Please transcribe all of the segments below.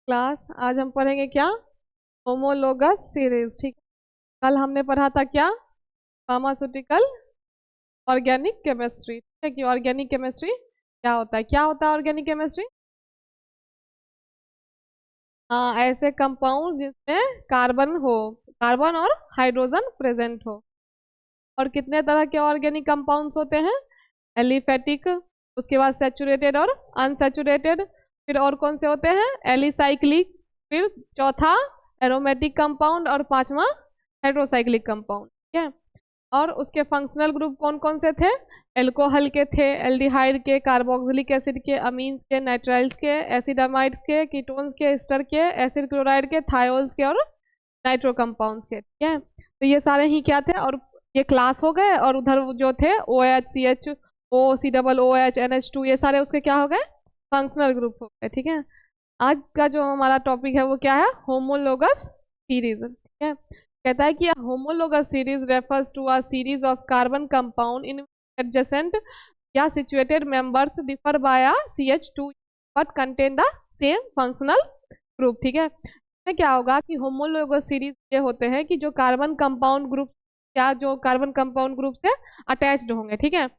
Class आज हम पढ़ेंगे क्या? Homologous series. ठीक। कल हमने पढ़ा था क्या? Pharmaceutical organic chemistry. ठीक है कि ऑर्गेनिक केमिस्ट्री क्या होता है? क्या होता है ऑर्गेनिक केमिस्ट्री? हाँ, ऐसे कंपाउंड जिसमें कार्बन हो, कार्बन और हाइड्रोजन प्रेजेंट हो। और कितने तरह के ऑर्गेनिक कंपाउंड्स होते हैं? एलिफेटिक, उसके बाद सैचुरेटेड और अनसैचुरेटेड, फिर और कौन से होते हैं? एलिसाइक्लिक, फिर चौथा एरोमेटिक कंपाउंड और पांचवा हाइड्रोसाइक्लिक कंपाउंड। ठीक है। और उसके फंक्शनल ग्रुप कौन कौन से थे? एल्कोहल के थे, एल्डिहाइड के, कार्बोक्सिलिक एसिड के, अमीन्स के, नाइट्राइल्स के, एसिडामाइड्स के, कीटोन्स के, एस्टर के, एसिड क्लोराइड के, थायोल्स के और नाइट्रो कंपाउंड्स के। ठीक है। तो ये सारे ही क्या थे? और ये क्लास हो गए। और उधर जो थे OH, CH, O, COOH, NH2, ये सारे उसके क्या हो गए? फंक्शनल ग्रुप हो गए। ठीक है। आज का जो हमारा टॉपिक है वो क्या है? Homologous series. ठीक है। कहता है कि homologous series refers to a series of carbon compound in adjacent या situated members differ by a CH2 but contain the same functional group. ठीक है। इसमें क्या होगा कि होमोलोगस सीरीज ये होते हैं कि जो कार्बन कंपाउंड ग्रुप क्या जो कार्बन कंपाउंड ग्रुप से अटैच्ड होंगे। ठीक है।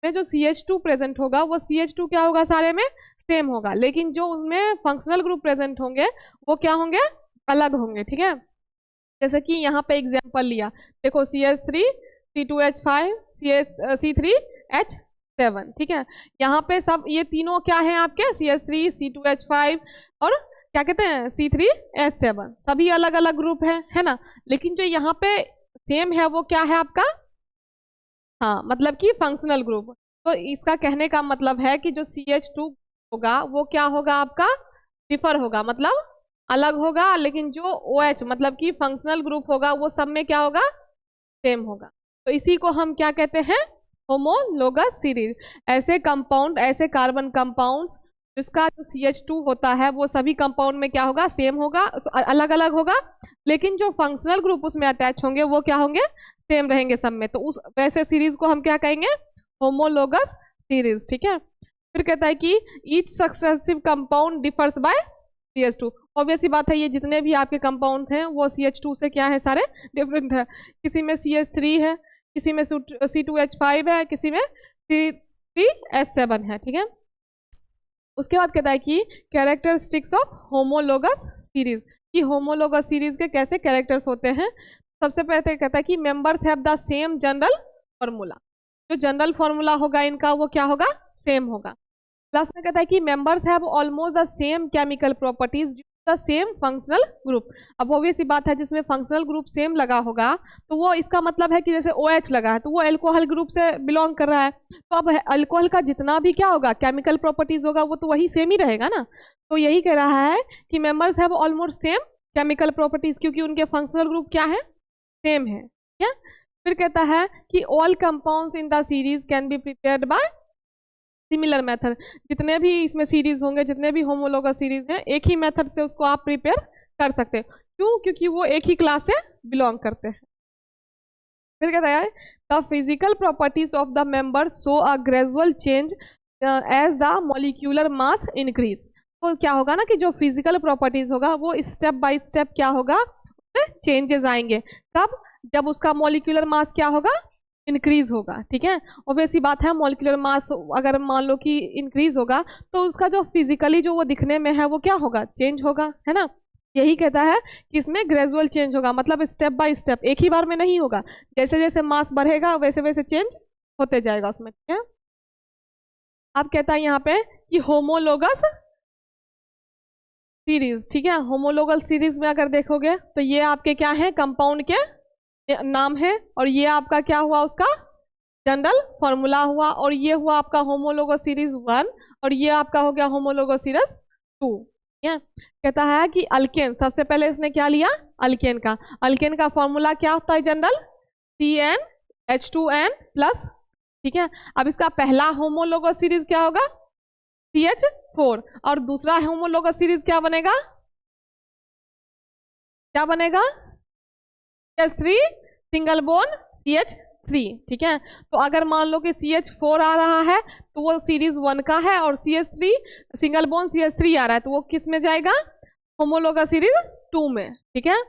में जो CH2 प्रेजेंट होगा वो CH2 क्या होगा? सारे में सेम होगा, लेकिन जो उसमें फंक्शनल ग्रुप प्रेजेंट होंगे वो क्या होंगे? अलग होंगे। ठीक है। जैसे कि यहाँ पे एग्जांपल लिया, देखो CH3 C2H5 C3H7। ठीक है। यहाँ पे सब ये तीनों क्या है आपके? CH3 C2H5 और क्या कहते हैं? C3H7। सभी अलग अलग ग्रुप है ना। लेकिन जो यहाँ पे सेम है वो क्या है आपका? हाँ, मतलब कि फंक्शनल ग्रुप। तो इसका कहने का मतलब है कि जो CH2 होगा वो क्या होगा आपका? डिफर होगा, मतलब अलग होगा, लेकिन जो OH मतलब कि फंक्शनल ग्रुप होगा वो सब में क्या होगा? सेम होगा। तो इसी को हम क्या कहते हैं? Homologous series. ऐसे कंपाउंड, ऐसे कार्बन कंपाउंड्स जिसका जो CH2 होता है वो सभी कंपाउंड में क्या होगा? सेम होगा, अलग अलग होगा, लेकिन जो फंक्शनल ग्रुप उसमें अटैच होंगे वो क्या होंगे? सेम रहेंगे सब में। तो उस वैसे सीरीज को हम क्या कहेंगे? Homologous series. ठीक है। फिर कहता है कि each successive compound differs by CH2। Obviously बात है, ये जितने भी आपके कंपाउंड हैं वो CH2 से क्या है? सारे डिफरेंट है। किसी में CH3 है, किसी में C2H5 है, किसी में C3H7 है। ठीक है। उसके बाद कहता है कि कैरेक्टरिस्टिक्स ऑफ होमोलोगस सीरीज, कि होमोलोगस सीरीज के कैसे कैरेक्टर्स होते हैं। सबसे पहले कहता है कि members have the same general formula. जो जनरल फॉर्मूला होगा इनका वो क्या होगा? सेम होगा। प्लस में कहता है कि members have almost the same chemical properties the same functional group. अब ऑब्वियस बात है, जिसमें फंक्शनल ग्रुप सेम लगा होगा तो वो इसका मतलब है कि जैसे OH लगा है तो वो अल्कोहल ग्रुप से बिलोंग कर रहा है। तो अब अल्कोहल का जितना भी क्या होगा? केमिकल प्रॉपर्टीज होगा वो तो वही सेम ही रहेगा ना। तो यही कह रहा है कि members have almost same chemical properties, क्योंकि उनके फंक्शनल ग्रुप क्या है? सेम है। क्या? फिर कहता है कि all compounds in the series can be prepared by similar method. जितने भी इसमें सीरीज होंगे, जितने भी होमोलोगस सीरीज हैं, एक ही मेथड से उसको आप प्रिपेयर कर सकते हो। क्यों? क्योंकि वो एक ही क्लास से बिलोंग करते हैं। फिर कहता है the physical properties of the member show a gradual change as the molecular mass increase. तो क्या होगा ना कि जो फिजिकल प्रॉपर्टीज होगा वो स्टेप बाय स्टेप क्या होगा? उसमें चेंजेस आएंगे। कब? जब उसका मॉलिक्यूलर मास क्या होगा? इंक्रीज होगा। ठीक है। ऑब्वियसली बात है, मॉलिक्यूलर मास अगर मान लो कि इंक्रीज होगा तो उसका जो फिजिकली जो वो दिखने में है वो क्या होगा? चेंज होगा, है ना। यही कहता है कि इसमें ग्रेजुअल चेंज होगा, मतलब स्टेप बाय स्टेप, एक ही बार में नहीं होगा। जैसे जैसे मास बढ़ेगा वैसे वैसे चेंज होते जाएगा उसमें। ठीक है। अब कहता है यहाँ पे कि होमोलोगस सीरीज। ठीक है। होमोलोगस सीरीज में अगर देखोगे तो ये आपके क्या है? कंपाउंड के नाम है, और ये आपका क्या हुआ? उसका जनरल फॉर्मूला हुआ, और ये हुआ आपका होमोलोगस सीरीज 1, और ये आपका हो गया होमोलोगस सीरीज 2। कहता है कि अल्केन, सबसे पहले इसने क्या लिया? अल्केन का। अल्केन का फॉर्मूला क्या होता है? General CnH2n plus. ठीक है। अब इसका पहला होमोलोगस सीरीज क्या होगा? CH4। और दूसरा होमोलोगस सीरीज क्या बनेगा? क्या बनेगा? CH3 single bone CH3। ठीक है। तो अगर मान लो कि CH4 आ रहा है तो वो सीरीज 1 का है, और CH3 सिंगल बोन CH3 आ रहा है तो वो किस में जाएगा? होमोलोगस सीरीज 2 में, ठीक है।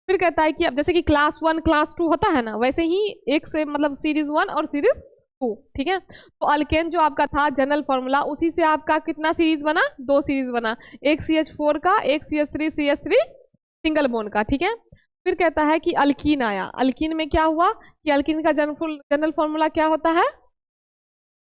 फिर कहता है कि अब जैसे कि क्लास 1 क्लास 2 होता है ना, वैसे ही एक से मतलब सीरीज 1 और सीरीज 2, ठीक है। तो अल्केन जो आपका था जनरल फॉर्मूला, उसी से आपका कितना सीरीज बना, 2 सीरीज बना, एक CH4 का, एक CH3 सिंगल बॉन्ड का, ठीक है। फिर कहता है कि अल्कीन आया, अल्कीन में क्या हुआ कि अल्कीन का जनरल फॉर्मूला क्या होता है,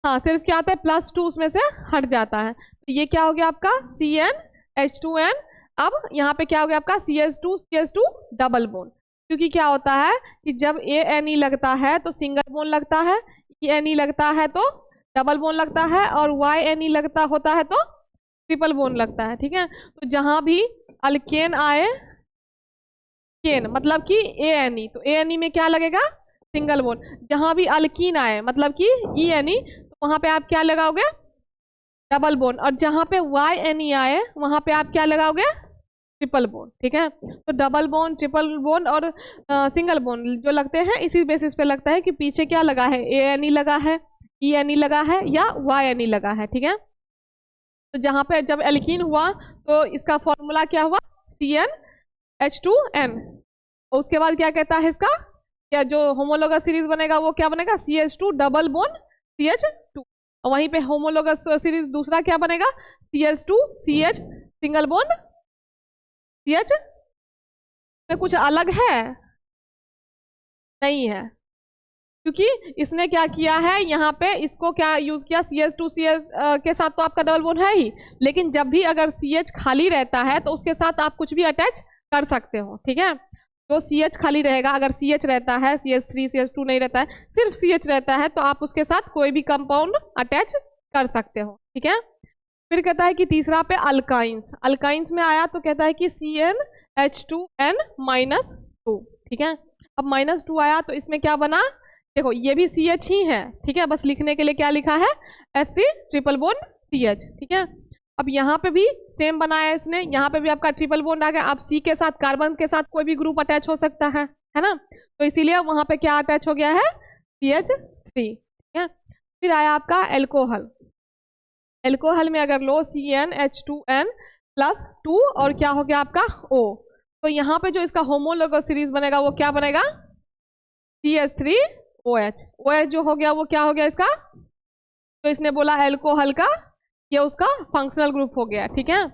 हाँ सिर्फ क्या आता है +2 उसमें से हट जाता है, तो ये क्या हो गया आपका CnH2n। अब यहाँ पे क्या हो गया आपका CH2 डबल बॉन्ड, क्योंकि क्या होता है कि जब ANE लगता है तो सिंगल बॉन्ड लगता है, ENE लगता है तो डबल बॉन्ड लगता है, और YNE लगता होता है तो ट्रिपल बॉन्ड लगता है, ठीक है। तो जहां भी अल्केन आए, केन मतलब कि ANE, तो ANE में क्या लगेगा, सिंगल बॉन्ड। जहां भी अल्कीन आए मतलब कि ENE, तो वहां पे आप क्या लगाओगे, डबल बॉन्ड। और जहां पे YNE आए वहां पे आप क्या लगाओगे, ट्रिपल बॉन्ड, ठीक है। तो डबल बॉन्ड, ट्रिपल बॉन्ड और सिंगल बॉन्ड जो लगते हैं इसी बेसिस पे लगता है कि पीछे क्या लगा है, ANE लगा है, ENE लगा है या YNE लगा है, ठीक है। तो जहां पे जब एल्कीन हुआ तो इसका फॉर्मूला क्या हुआ, CnH2n। और उसके बाद क्या कहता है इसका, क्या जो होमोलोगस सीरीज बनेगा वो क्या बनेगा, CH2 डबल बॉन्ड CH2। और वहीं पे होमोलोगस सीरीज दूसरा क्या बनेगा, CH2 CH single bond CH। में कुछ अलग है, नहीं है, क्योंकि इसने क्या किया है यहाँ पे, इसको क्या यूज किया, CH2 CH के साथ तो आपका डबल बॉन्ड है ही, लेकिन जब भी अगर CH खाली रहता है तो उसके साथ आप कुछ भी अटैच कर सकते हो, ठीक है। तो CH खाली रहेगा, अगर CH रहता है, CH3 CH2 नहीं रहता है, सिर्फ CH रहता है, तो आप उसके साथ कोई भी कंपाउंड अटैच कर सकते हो, ठीक है। फिर कहता है कि तीसरा पे अल्काइंस, अल्काइंस में आया तो कहता है कि CnH2n-2, ठीक है। अब -2 आया तो इसमें क्या बना, देखो ये भी CH ही है, ठीक है, बस लिखने के लिए क्या लिखा है, HC ट्रिपल बॉन्ड CH, ठीक है। अब यहाँ पे भी सेम बनाया इसने, यहाँ पे भी आपका ट्रिपल बॉन्ड आ गया। अब C के साथ, कार्बन के साथ कोई भी ग्रुप अटैच हो सकता है ना, तो इसीलिए वहां पे क्या अटैच हो गया है, CH3, ठीक है। फिर आया आपका एल्कोहल, एल्कोहल में अगर लो CnH2n+2 और क्या हो गया आपका O, तो यहाँ पे जो इसका होमोलोगस सीरीज बनेगा वो क्या बनेगा, CH3OH। OH जो हो गया वो क्या हो गया इसका, तो इसने बोला एल्कोहल का ये उसका फंक्शनल ग्रुप हो गया, ठीक है।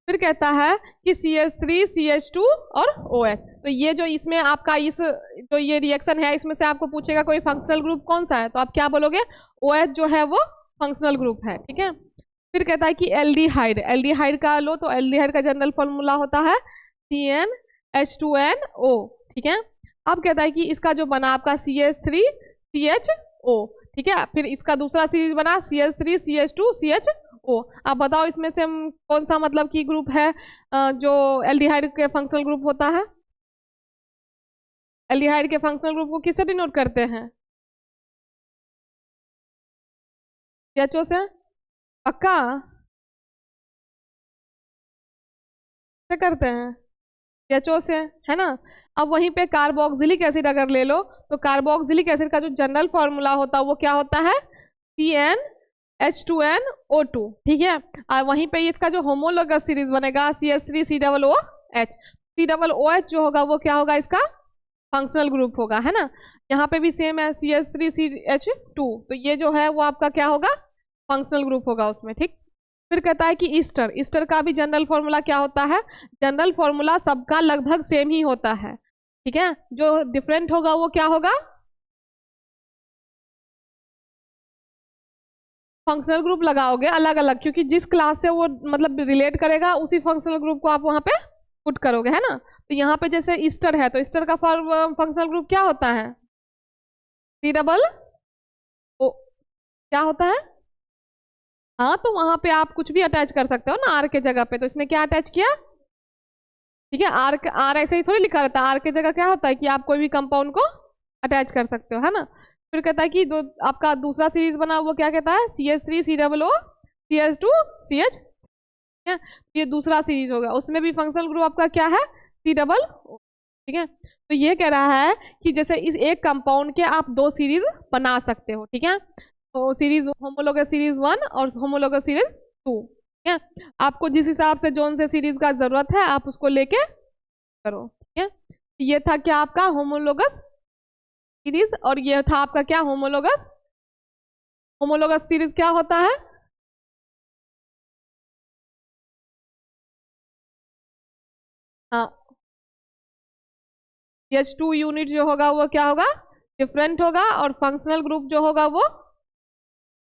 फिर कहता है कि CH3 CH2 और OH, तो ये जो इसमें आपका इस जो ये रिएक्शन है इसमें से आपको पूछेगा कोई फंक्शनल ग्रुप कौन सा है, तो आप क्या बोलोगे, OH जो है वो फंक्शनल ग्रुप है, ठीक है। फिर कहता है कि एल्डिहाइड, एल्डिहाइड का लो तो एल्डिहाइड का जनरल फॉर्मूला होता है CnH2nO, ठीक है। अब कहता है कि इसका जो बना आपका CH3CHO, ठीक है। फिर इसका दूसरा सीरीज बना CH3CH2CHO। आप बताओ इसमें से हम कौन सा मतलब की ग्रुप है जो एल्डिहाइड के फंक्शनल ग्रुप होता है, एल्डिहाइड के फंक्शनल ग्रुप को किससे डिनोट करते हैं, CHO से, पक्का से करते हैं, CHO से, है ना। अब वहीं पे कार्बोक्सिलिक एसिड अगर ले लो तो कार्बोक्सिलिक एसिड का जो जनरल फॉर्मूला होता है वो क्या होता है, CnH2nO2, ठीक है। और वहीं पे इसका जो होमोलोगस सीरीज बनेगा CH3COOH, COOH जो होगा वो क्या होगा, इसका फंक्शनल ग्रुप होगा, है ना। यहाँ पे भी सेम है CH3CH2, तो ये जो है वो आपका क्या होगा, फंक्शनल ग्रुप होगा उसमें, ठीक। फिर कहता है कि ईस्टर, ईस्टर का भी जनरल फॉर्मूला क्या होता है, जनरल फॉर्मूला सबका लगभग सेम ही होता है, ठीक है। जो डिफरेंट होगा वो क्या होगा, फंक्शनल ग्रुप लगाओगे अलग अलग, क्योंकि जिस क्लास से वो मतलब रिलेट करेगा उसी फंक्शनल ग्रुप को आप वहां पे पुट करोगे, है ना। तो यहाँ पे जैसे ईस्टर है तो ईस्टर का फंक्शनल ग्रुप क्या होता है, C+O, क्या होता है, हाँ तो वहां पे आप कुछ भी अटैच कर सकते हो ना आर के जगह पे, तो इसने क्या अटैच किया, ठीक है। आर ऐसे ही थोड़ी लिखा रहता है, आर के जगह क्या होता है कि आप कोई भी कंपाउंड को अटैच कर सकते हो, है ना। फिर कहता है कि आपका दूसरा सीरीज बना वो क्या कहता है, CH3COO CH2CH, है, ये दूसरा सीरीज होगा, उसमें भी फंक्शनल ग्रुप आपका क्या है, COO, ठीक है। तो ये कह रहा है कि जैसे इस एक कंपाउंड के आप 2 सीरीज बना सकते हो, ठीक है। तो सीरीज होमोलोगस सीरीज 1 और होमोलोगस सीरीज 2, ठीक है। आपको जिस हिसाब से जोन से सीरीज का जरूरत है आप उसको लेके करो, ठीक है। ये था क्या आपका होमोलोगस सीरीज, और ये था आपका क्या होमोलोगस, होमोलोगस सीरीज क्या होता है, हाँ H2 यूनिट जो होगा वो क्या होगा, डिफरेंट होगा, और फंक्शनल ग्रुप जो होगा वो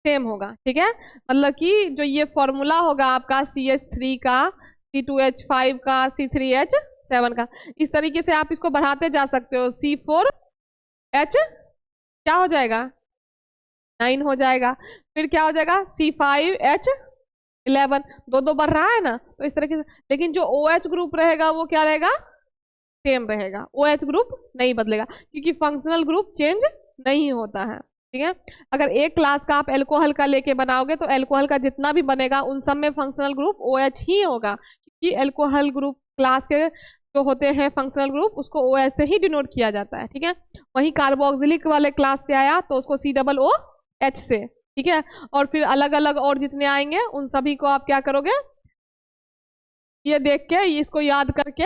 सेम होगा, ठीक है। मतलब कि जो ये फॉर्मूला होगा आपका CH3 का, C2H5 का, C3H7 का, इस तरीके से आप इसको बढ़ाते जा सकते हो। C4H क्या हो जाएगा, 9 हो जाएगा, फिर क्या हो जाएगा C5H11, दो दो बढ़ रहा है ना, तो इस तरीके से। लेकिन जो OH ग्रुप रहेगा वो क्या रहेगा, सेम रहेगा, OH ग्रुप नहीं बदलेगा, क्योंकि फंक्शनल ग्रुप चेंज नहीं होता है, ठीक है। अगर एक क्लास का आप एल्कोहल का लेके बनाओगे तो एल्कोहल का जितना भी बनेगा उन सब में फंक्शनल ग्रुप OH ही होगा, क्योंकि एल्कोहल ग्रुप क्लास के जो होते हैं फंक्शनल ग्रुप उसको OH से ही डिनोट किया जाता है, ठीक है। वहीं कार्बोक्सिलिक वाले क्लास से आया तो उसको COOH से, ठीक है। और फिर अलग अलग और जितने आएंगे उन सभी को आप क्या करोगे, ये देख के इसको याद करके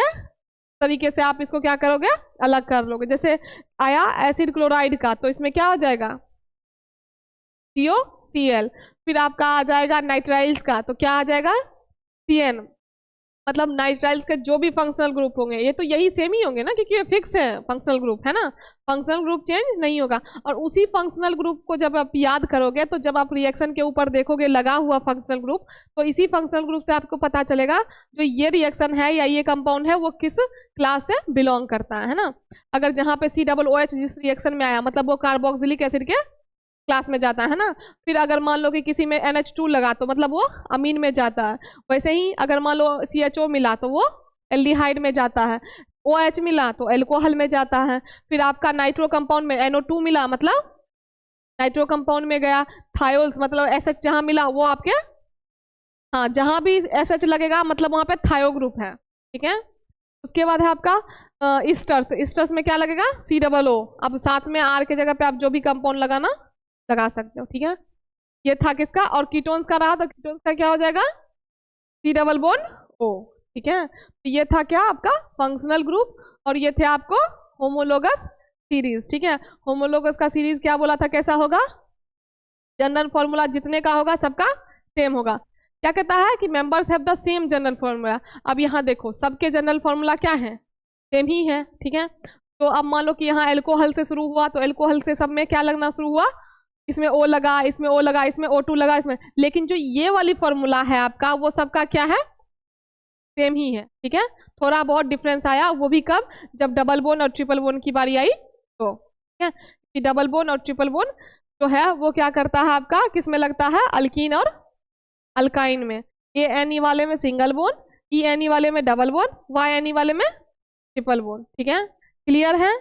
तरीके से आप इसको क्या करोगे, अलग कर लोगे। जैसे आया एसिड क्लोराइड का तो इसमें क्या हो जाएगा COCl, फिर आपका आ जाएगा नाइट्राइल्स का तो क्या आ जाएगा CN, मतलब नाइट्राइल्स के जो भी फंक्शनल ग्रुप होंगे ये तो यही सेम ही होंगे ना, क्योंकि ये फिक्स है फंक्शनल ग्रुप, है ना, फंक्शनल ग्रुप चेंज नहीं होगा। और उसी फंक्शनल ग्रुप को जब आप याद करोगे तो जब आप रिएक्शन के ऊपर देखोगे लगा हुआ फंक्शनल ग्रुप, तो इसी फंक्शनल ग्रुप से आपको पता चलेगा जो ये रिएक्शन है या ये कंपाउंड है वो किस क्लास से बिलोंग करता है ना। अगर जहाँ पे COOH जिस रिएक्शन में आया मतलब वो कार्बोक्सिलिक एसिड के क्लास में जाता है ना। फिर अगर मान लो कि किसी में NH2 लगा तो मतलब वो अमीन में जाता है। वैसे ही अगर मान लो CHO मिला तो वो एल्डिहाइड में जाता है, OH मिला तो एल्कोहल में जाता है। फिर आपका नाइट्रो कंपाउंड में NO2 मिला मतलब नाइट्रो कंपाउंड में गया। थायोल्स मतलब SH जहाँ मिला वो आपके, हाँ जहाँ भी SH लगेगा मतलब वहाँ पे थायो ग्रुप है, ठीक है। उसके बाद है आपका ईस्टर्स, ईस्टर्स में क्या लगेगा COO, अब साथ में R के जगह पे आप जो भी कंपाउंड लगाना लगा सकते हो, ठीक है। ये था किसका, और कीटोन्स का रहा तो कीटोन्स का क्या हो जाएगा C+O, ठीक है। तो ये था क्या आपका फंक्शनल ग्रुप, और ये थे आपको होमोलोगस सीरीज, ठीक है। होमोलोगस का सीरीज क्या बोला था कैसा होगा, जनरल फॉर्मूला जितने का होगा सबका सेम होगा। क्या कहता है कि members have the same general formula. अब यहाँ देखो सबके जनरल फॉर्मूला क्या है, सेम ही है, ठीक है। तो अब मान लो कि यहाँ एल्कोहल से शुरू हुआ तो एल्कोहल से सब में क्या लगना शुरू हुआ, इसमें O लगा, इसमें O लगा, इसमें O2 लगा, इसमें। लेकिन जो ये वाली फॉर्मूला है आपका वो सबका क्या है, सेम ही है, ठीक है। थोड़ा बहुत डिफरेंस आया, वो भी कब, जब डबल बोन और ट्रिपल बोन की बारी आई तो, ठीक है। कि डबल बोन और ट्रिपल बोन जो है वो क्या करता है आपका, किस में लगता है, अल्कीन और अल्काइन में। ANE वाले में सिंगल बोन, ENE वाले में डबल बोन, YNE वाले में ट्रिपल बोन, ठीक है। क्लियर है।